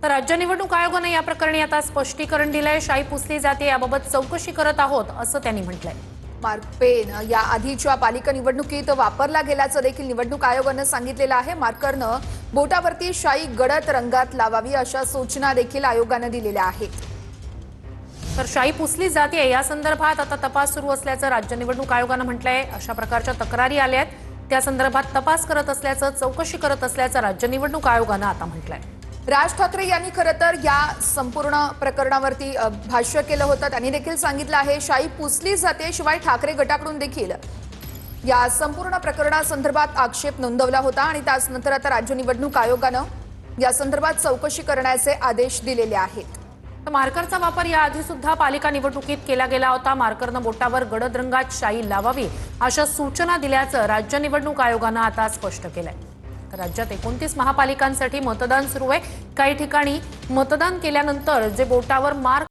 तर राज्य निवडणूक आयोगाने या प्रकरणी आता स्पष्टीकरण दिलंय। शाई पुसली जाते याबाबत चौकशी करत आहोत असं त्यांनी म्हटलंय। मार्कपेन या आधीच्या पालिका निवडणुकीत वापरला गेल्याचं देखील निवडणूक आयोगानं सांगितलेलं आहे। मार्करनं बोटावरती शाई गडद रंगात लावावी अशा सूचना देखील आयोगानं दिलेल्या आहेत। तर शाई पुसली जाते या संदर्भात आता तपास सुरू असल्याचं राज्य निवडणूक आयोगानं म्हटलंय। अशा प्रकारच्या तक्रारी आल्या आहेत, त्या संदर्भात तपास करत असल्याचं, चौकशी करत असल्याचं राज्य निवडणूक आयोगानं आता म्हटलंय। राज ठाकरे यांनी खरं तर या संपूर्ण प्रकरणावरती भाष्य केलं होतं। त्यांनी देखील सांगितलं आहे शाई पुसली जाते, शिवाय ठाकरे गटाकडून देखील या संपूर्ण प्रकरणासंदर्भात आक्षेप नोंदवला होता आणि त्यानंतर आता राज्य निवडणूक आयोगानं या संदर्भात चौकशी करण्याचे आदेश दिलेले आहेत। तर मार्करचा वापर याआधी सुद्धा पालिका निवडणुकीत केला गेला होता। मार्करनं बोटावर गडद रंगात शाई लावावी अशा सूचना दिल्याचं राज्य निवडणूक आयोगानं आता स्पष्ट केलंय। तर राज्यात 29 महापालिकांसाठी मतदान सुरू आहे। काही ठिकाणी मतदान केल्यानंतर जे बोटावर मार्क